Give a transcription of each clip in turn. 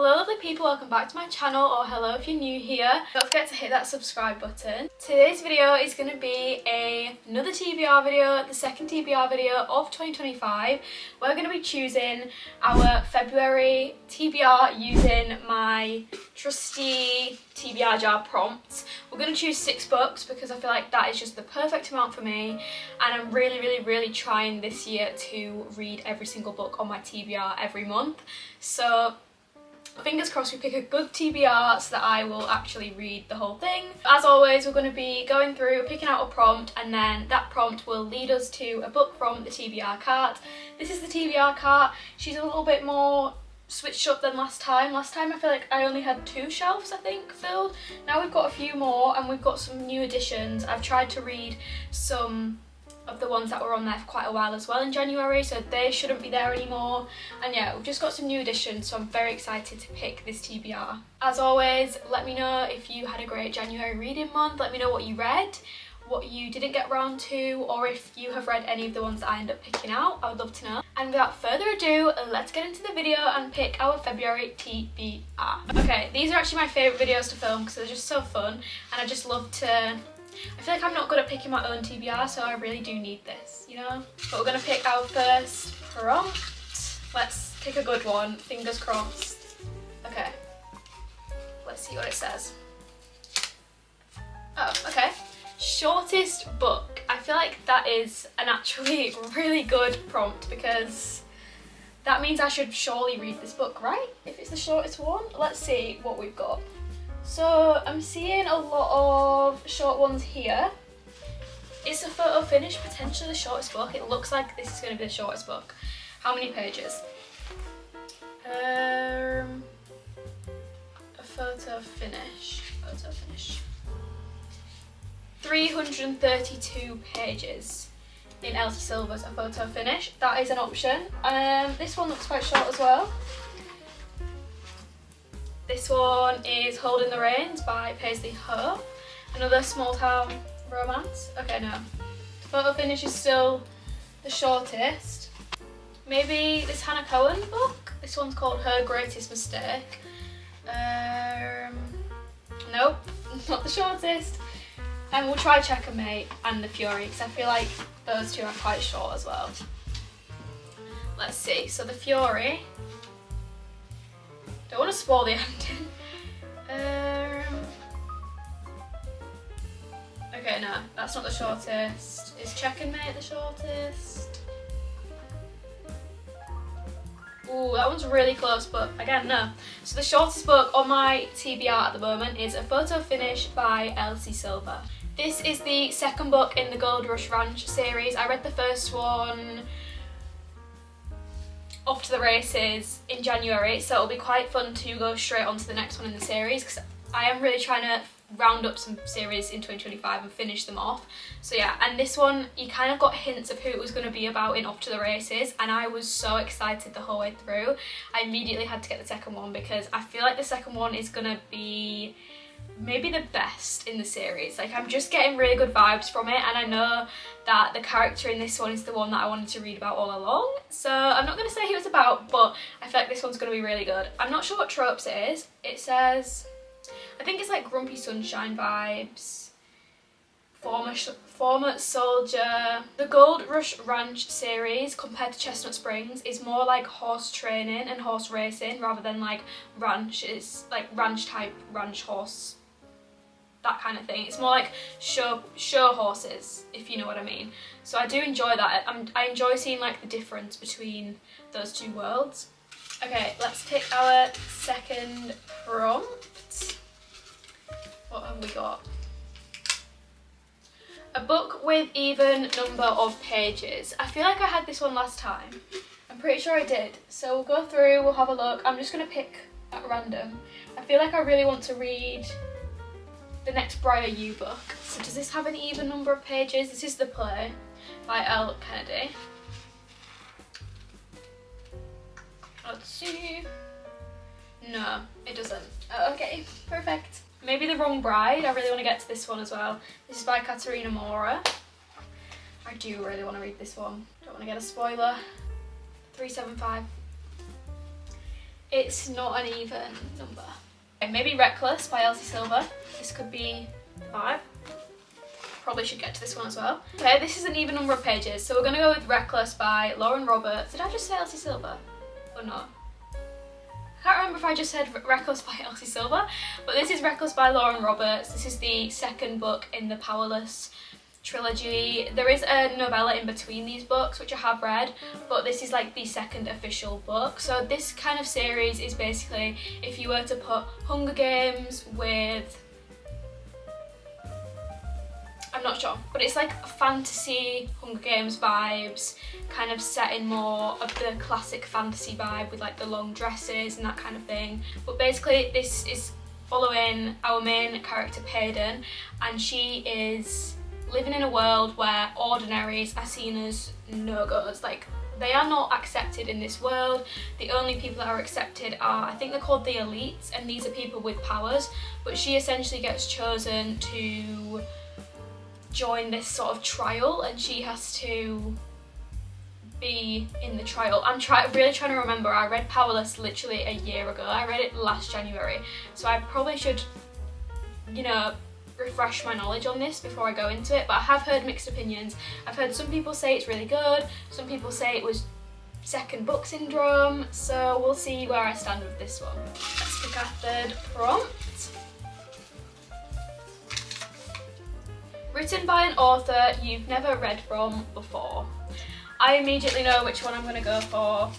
Hello lovely people, welcome back to my channel, or hello if you're new here. Don't forget to hit that subscribe button. Today's video is going to be another TBR video, the second TBR video of 2025. We're going to be choosing our February TBR using my trusty TBR jar prompts. We're going to choose 6 books because I feel like that is just the perfect amount for me, and I'm really trying this year to read every single book on my TBR every month. So fingers crossed we pick a good TBR so that I will actually read the whole thing. As always, we're going to be going through, picking out a prompt, and then that prompt will lead us to a book from the TBR cart. This is the TBR cart. She's a little bit more switched up than last time. Last time I feel like I only had 2 shelves, I think, filled. Now we've got a few more and we've got some new additions. I've tried to read some of the ones that were on there for quite a while as well in January, so they shouldn't be there anymore. And yeah, we've just got some new additions, so I'm very excited to pick this TBR. As always, let me know if you had a great January reading month. Let me know what you read, what you didn't get round to, or if you have read any of the ones that I end up picking out. I would love to know. And without further ado, let's get into the video and pick our February TBR. Okay, these are actually my favourite videos to film because they're just so fun, and I just love to... I feel like I'm not good at picking my own TBR, so I really do need this, you know? But we're going to pick our first prompt. Let's pick a good one, fingers crossed. Okay, let's see what it says. Oh, okay. Shortest book. I feel like that is an actually really good prompt because that means I should surely read this book, right? If it's the shortest one. Let's see what we've got. So I'm seeing a lot of short ones here. Is the photo finish potentially the shortest book? It looks like this is going to be the shortest book. How many pages? A photo finish. 332 pages in Elsie Silver's A Photo Finish. That is an option. This one looks quite short as well. This one is Holding the Reins by Paisley Ho. Another small town romance. Okay, no. Photo Finish is still the shortest. Maybe this Hannah Cohen book? This one's called Her Greatest Mistake. Nope, not the shortest. And we'll try Checkmate and The Fury because I feel like those two are quite short as well. Let's see. So The Fury. Don't want to spoil the ending. Okay, no, that's not the shortest. Is Checkmate the shortest? Ooh, that one's really close, but again, no. So the shortest book on my TBR at the moment is A Photo Finish by Elsie Silver. This is the second book in the Gold Rush Ranch series. I read the first one, Off to the Races, in January, so it'll be quite fun to go straight on to the next one in the series because I am really trying to round up some series in 2025 and finish them off. So yeah, and this one you kind of got hints of who it was going to be about in Off to the Races, and I was so excited the whole way through. I immediately had to get the second one because I feel like the second one is going to be maybe the best in the series. Like, I'm just getting really good vibes from it, and I know that the character in this one is the one that I wanted to read about all along. So I'm not going to say who it's about, but I feel like this one's going to be really good. I'm not sure what tropes it is. It says, I think it's like Grumpy Sunshine vibes, former soldier. The Gold Rush Ranch series compared to Chestnut Springs is more like horse training and horse racing rather than like ranch. It's like ranch type, ranch horse, that kind of thing. It's more like show horses, if you know what I mean. So I do enjoy that. I enjoy seeing like the difference between those two worlds. Okay, let's pick our second prompt. What have we got? A book with even number of pages. I feel like I had this one last time. I'm pretty sure I did. So we'll go through, we'll have a look. I'm just going to pick at random. I feel like I really want to read the next Youve book. So does this have an even number of pages? This is The Play by L. Kennedy. Let's see. No, it doesn't. Oh, okay, perfect. Maybe The Wrong Bride. I really want to get to this one as well. This is by Katerina Mora. I do really want to read this one. Don't want to get a spoiler. 375. It's not an even number. Okay, maybe Reckless by Elsie Silver. This could be the vibe. Probably should get to this one as well. Okay, this is an even number of pages, so we're gonna go with Reckless by Lauren Roberts. Did I just say Elsie Silver? Or not? I can't remember if I just said Reckless by Elsie Silver, but this is Reckless by Lauren Roberts. This is the second book in the Powerless trilogy. There is a novella in between these books which I have read, but this is like the second official book. So this kind of series is basically if you were to put Hunger Games with, I'm not sure, but it's like fantasy Hunger Games vibes, kind of set in more of the classic fantasy vibe with like the long dresses and that kind of thing. But basically this is following our main character Payden, and she is living in a world where ordinaries are seen as no-goes. Like, they are not accepted in this world. The only people that are accepted are, I think they're called the elites, and these are people with powers, but she essentially gets chosen to join this sort of trial, and she has to be in the trial. I'm really trying to remember. I read Powerless literally a year ago. I read it last January, so I probably should, you know, refresh my knowledge on this before I go into it, but I have heard mixed opinions. I've heard some people say it's really good, some people say it was second book syndrome, so we'll see where I stand with this one. Let's pick our third prompt. Written by an author you've never read from before. I immediately know which one I'm going to go for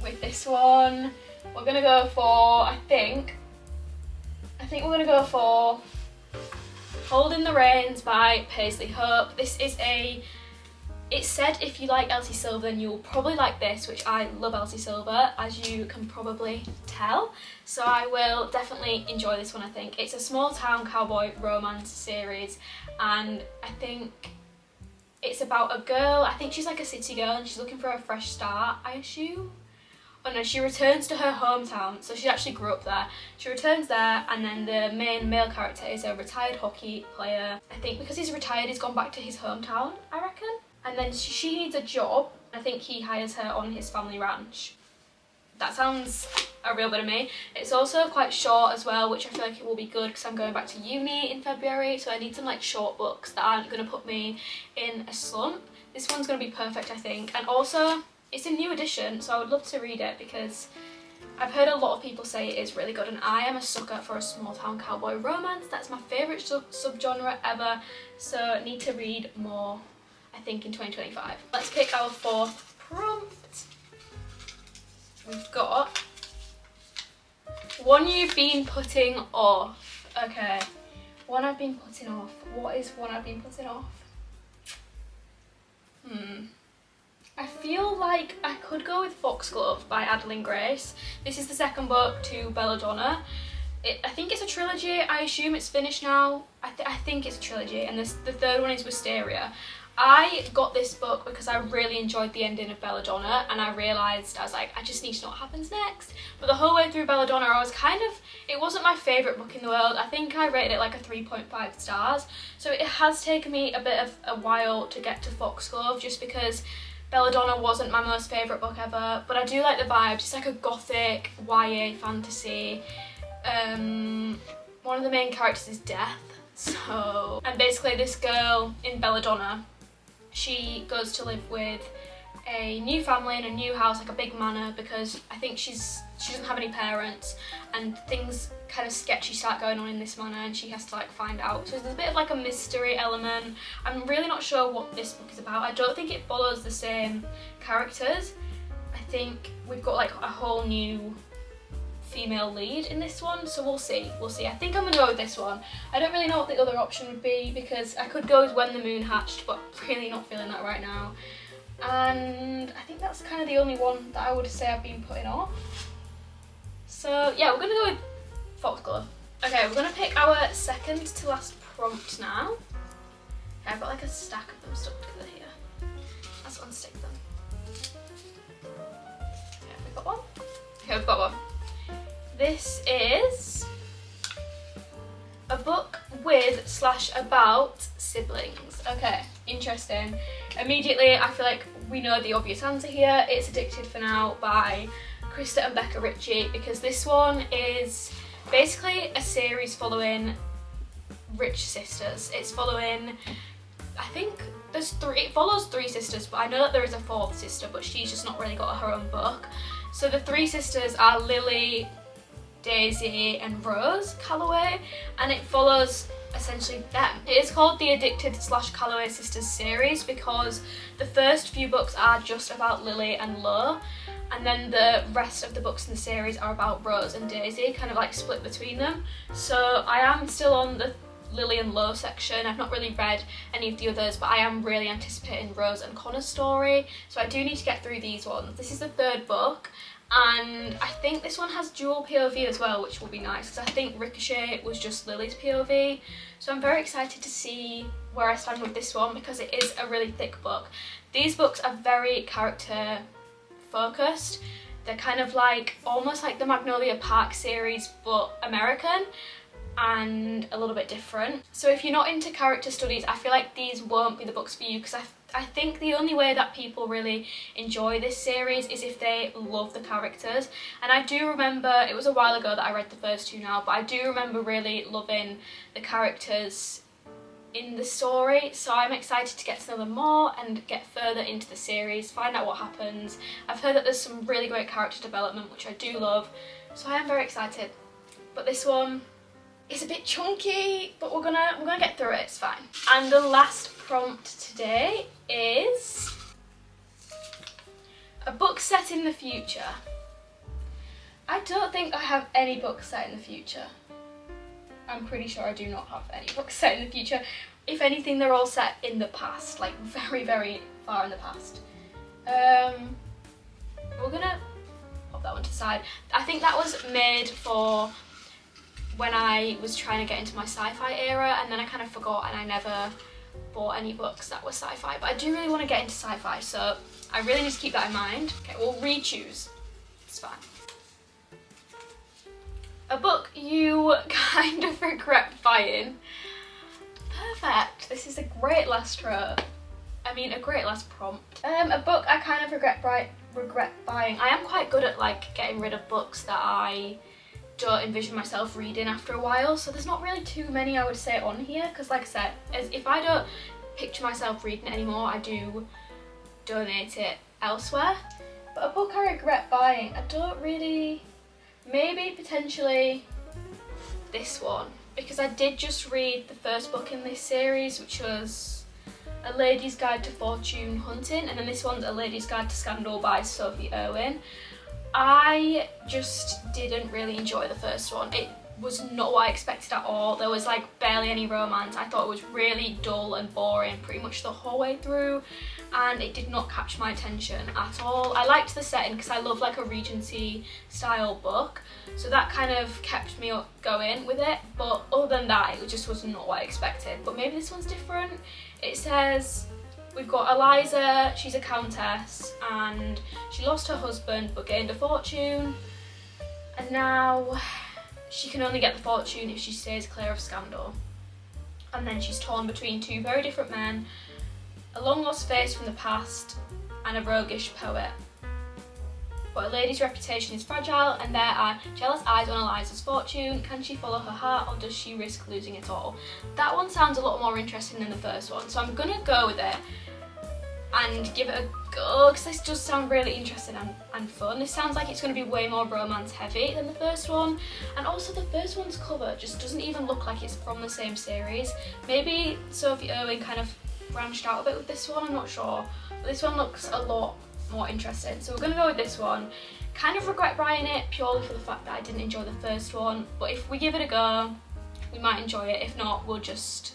with this one. We're going to go for, I think we're going to go for Holding the Reins by Paisley Hope. This is it's said if you like Elsie Silver then you'll probably like this, which I love Elsie Silver, as you can probably tell. So I will definitely enjoy this one, I think. It's a small town cowboy romance series, and I think it's about a girl, I think she's like a city girl and she's looking for a fresh start, I assume. Oh no, she returns to her hometown, so she actually grew up there. She returns there, and then the main male character is a retired hockey player. I think because he's retired, he's gone back to his hometown, I reckon. And then she needs a job. I think he hires her on his family ranch. That sounds a real bit of me. It's also quite short as well, which I feel like it will be good because I'm going back to uni in February, so I need some like short books that aren't going to put me in a slump. This one's going to be perfect, I think. And also, it's a new edition, so I would love to read it because I've heard a lot of people say it is really good, and I am a sucker for a small town cowboy romance. That's my favourite subgenre ever, so I need to read more, I think, in 2025. Let's pick our fourth prompt. We've got one you've been putting off. Okay, one I've been putting off. What is one I've been putting off? I feel like I could go with Foxglove by Adeline Grace. This is the second book to Belladonna. I think it's a trilogy. I assume it's finished now. I think it's a trilogy, and the third one is Wisteria. I got this book because I really enjoyed the ending of Belladonna, and I realised, I was like, I just need to know what happens next. But the whole way through Belladonna, I was kind of, it wasn't my favourite book in the world. I think I rated it like a 3.5 stars. So it has taken me a bit of a while to get to Foxglove, just because Belladonna wasn't my most favourite book ever, but I do like the vibes. It's like a gothic YA fantasy. One of the main characters is Death, so... And basically this girl in Belladonna, she goes to live with a new family in a new house, like a big manor, because I think she doesn't have any parents, and things kind of sketchy start going on in this manor, and she has to like find out. So there's a bit of like a mystery element. I'm really not sure what this book is about. I don't think it follows the same characters. I think we've got like a whole new female lead in this one, so we'll see. I think I'm gonna go with this one. I don't really know what the other option would be, because I could go with When the Moon Hatched, but really not feeling that right now. And I think that's kind of the only one that I would say I've been putting off. So yeah, we're gonna go with Foxglove. Okay, we're gonna pick our second to last prompt now. Okay, I've got like a stack of them stuck together here. Let's unstick them. Okay, we've got one. Okay, we've got one. This is a book with / about siblings. Okay, interesting. Immediately I feel like we know the obvious answer here. It's Addicted for Now by Krista and Becca Ritchie, because this one is basically a series following rich sisters. It's following, I think it follows 3 sisters, but I know that there is a 4th sister, but she's just not really got her own book. So the 3 sisters are Lily, Daisy and Rose Calloway, and it follows essentially them. It is called the Addicted / Calloway Sisters series because the first few books are just about Lily and Lo, and then the rest of the books in the series are about Rose and Daisy, kind of like split between them. So I am still on the Lily and Lo section. I've not really read any of the others, but I am really anticipating Rose and Connor's story, so I do need to get through these ones. This is the 3rd book, and I think this one has dual POV as well, which will be nice because I think Ricochet was just Lily's POV. So I'm very excited to see where I stand with this one because it is a really thick book. These books are very character focused. They're kind of like almost like the Magnolia Park series but American, and a little bit different. So if you're not into character studies, I feel like these won't be the books for you, because I think the only way that people really enjoy this series is if they love the characters. And I do remember, it was a while ago that I read the first 2 now, but I do remember really loving the characters in the story, so I'm excited to get to know them more and get further into the series, find out what happens. I've heard that there's some really great character development, which I do love, so I am very excited. But this one, it's a bit chunky, but we're gonna get through it, it's fine. And the last prompt today is a book set in the future. I don't think I have any books set in the future. I'm pretty sure I do not have any books set in the future. If anything, they're all set in the past, like very, very far in the past. We're gonna pop that one to the side. I think that was made for when I was trying to get into my sci-fi era, and then I kind of forgot and I never bought any books that were sci-fi, but I do really want to get into sci-fi, so I really need to keep that in mind. Okay, we'll re-choose. It's fine. A book you kind of regret buying. Perfect. This is a great last row. I mean, a great last prompt. A book I kind of regret buying. I am quite good at like getting rid of books that I don't envision myself reading after a while, so there's not really too many I would say on here, because like I said, if I don't picture myself reading it anymore, I do donate it elsewhere. But a book I regret buying, I don't really, maybe potentially this one, because I did just read the first book in this series, which was A Lady's Guide to Fortune Hunting, and then this one's A Lady's Guide to Scandal by Sophie Irwin. I just didn't really enjoy the first one. It was not what I expected at all. There was like barely any romance. I thought it was really dull and boring pretty much the whole way through, and it did not catch my attention at all. I liked the setting because I love like a Regency style book, so that kind of kept me going with it, but other than that it just was not what I expected. But maybe this one's different. It says we've got Eliza, she's a countess, and she lost her husband but gained a fortune, and now she can only get the fortune if she stays clear of scandal. And then she's torn between 2 very different men, a long-lost face from the past and a roguish poet. But a lady's reputation is fragile and there are jealous eyes on Eliza's fortune. Can she follow her heart or does she risk losing it all? That one sounds a lot more interesting than the first one, so I'm gonna go with it and give it a go, because this does sound really interesting and fun. This sounds like it's going to be way more romance heavy than the first one, and also the first one's cover just doesn't even look like it's from the same series. Maybe Sophie Irwin kind of branched out a bit with this one, I'm not sure, but this one looks a lot more interesting, so we're going to go with this one. Kind of regret buying it purely for the fact that I didn't enjoy the first one, but if we give it a go we might enjoy it. If not, we'll just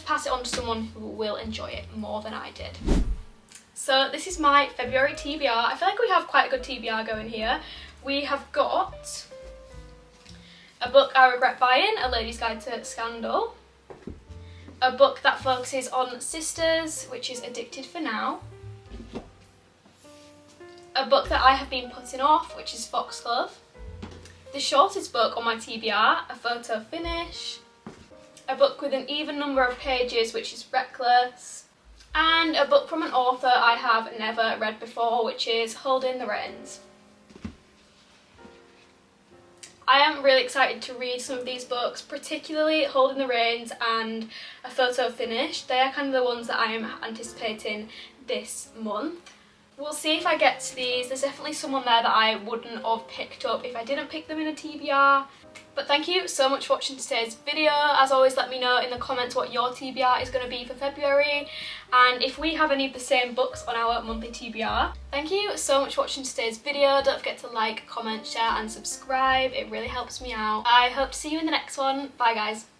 pass it on to someone who will enjoy it more than I did. So this is my February TBR. I feel like we have quite a good TBR going here. We have got a book I regret buying, A Lady's Guide to Scandal. A book that focuses on sisters, which is Addicted for Now. A book that I have been putting off, which is Foxglove. The shortest book on my TBR, A Photo Finish. A book with an even number of pages, which is Reckless. And a book from an author I have never read before, which is Holding the Reins. I am really excited to read some of these books, particularly Holding the Reins and A Photo Finish. They are kind of the ones that I am anticipating this month. We'll see if I get to these. There's definitely someone there that I wouldn't have picked up if I didn't pick them in a TBR. But thank you so much for watching today's video. As always, let me know in the comments what your TBR is going to be for February and if we have any of the same books on our monthly TBR. Thank you so much for watching today's video. Don't forget to like, comment, share and subscribe. It really helps me out. I hope to see you in the next one. Bye guys.